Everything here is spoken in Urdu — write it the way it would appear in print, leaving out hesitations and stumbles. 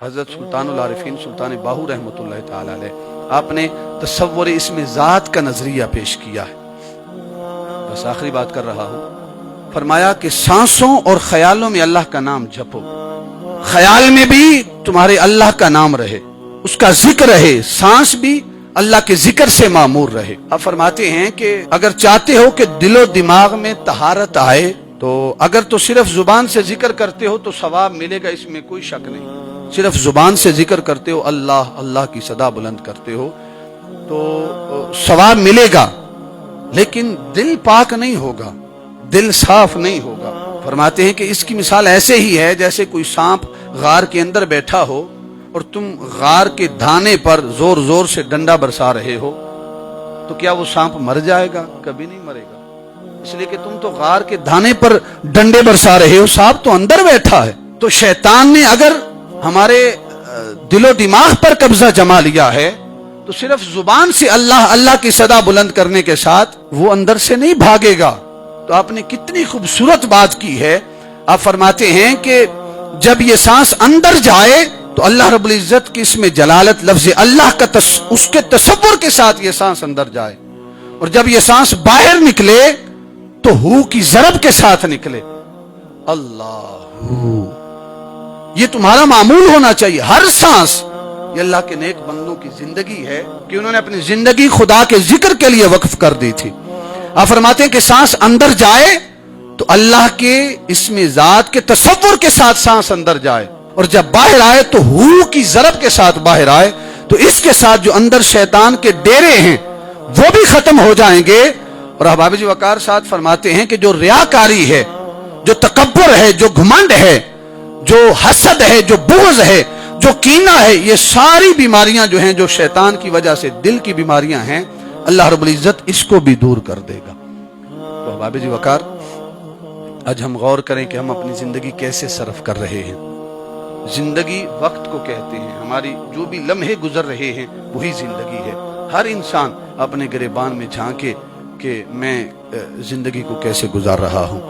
حضرت سلطان العارفین سلطان باہو رحمۃ اللہ تعالی علیہ آپ نے تصور اسم ذات کا نظریہ پیش کیا ہے. بس آخری بات کر رہا ہوں. فرمایا کہ سانسوں اور خیالوں میں اللہ کا نام جپو، خیال میں بھی تمہارے اللہ کا نام رہے، اس کا ذکر رہے، سانس بھی اللہ کے ذکر سے معمور رہے. آپ فرماتے ہیں کہ اگر چاہتے ہو کہ دل و دماغ میں طہارت آئے تو اگر تو صرف زبان سے ذکر کرتے ہو تو ثواب ملے گا، اس میں کوئی شک نہیں. صرف زبان سے ذکر کرتے ہو، اللہ اللہ کی صدا بلند کرتے ہو تو ثواب ملے گا، لیکن دل پاک نہیں ہوگا، دل صاف نہیں ہوگا. فرماتے ہیں کہ اس کی مثال ایسے ہی ہے جیسے کوئی سانپ غار کے اندر بیٹھا ہو اور تم غار کے دھانے پر زور زور سے ڈنڈا برسا رہے ہو تو کیا وہ سانپ مر جائے گا؟ کبھی نہیں مرے گا، اس لیے کہ تم تو غار کے دھانے پر ڈنڈے برسا رہے ہو، سانپ تو اندر بیٹھا ہے. تو شیطان نے اگر ہمارے دل و دماغ پر قبضہ جما لیا ہے تو صرف زبان سے اللہ اللہ کی صدا بلند کرنے کے ساتھ وہ اندر سے نہیں بھاگے گا. تو آپ نے کتنی خوبصورت بات کی ہے. آپ فرماتے ہیں کہ جب یہ سانس اندر جائے تو اللہ رب العزت کی اس میں جلالت لفظ اللہ کا اس کے تصور کے ساتھ یہ سانس اندر جائے، اور جب یہ سانس باہر نکلے تو ہو کی ضرب کے ساتھ نکلے. اللہ، یہ تمہارا معمول ہونا چاہیے. ہر سانس یہ اللہ کے نیک بندوں کی زندگی ہے کہ انہوں نے اپنی زندگی خدا کے ذکر کے لیے وقف کر دی تھی. آپ فرماتے ہیں کہ سانس اندر جائے تو اللہ کے اسم ذات کے تصور کے ساتھ سانس اندر جائے، اور جب باہر آئے تو ہو کی ضرب کے ساتھ باہر آئے. تو اس کے ساتھ جو اندر شیطان کے ڈیرے ہیں وہ بھی ختم ہو جائیں گے. اور احباب جی وقار صاحب فرماتے ہیں کہ جو ریاکاری ہے، جو تکبر ہے، جو گھمنڈ ہے، جو حسد ہے، جو بغض ہے، جو کینہ ہے، یہ ساری بیماریاں جو ہیں جو شیطان کی وجہ سے دل کی بیماریاں ہیں، اللہ رب العزت اس کو بھی دور کر دے گا. تو احباب جی وقار آج ہم غور کریں کہ ہم اپنی زندگی کیسے صرف کر رہے ہیں. زندگی وقت کو کہتے ہیں، ہماری جو بھی لمحے گزر رہے ہیں وہی زندگی ہے. ہر انسان اپنے گریبان میں جھانکے کہ میں زندگی کو کیسے گزار رہا ہوں.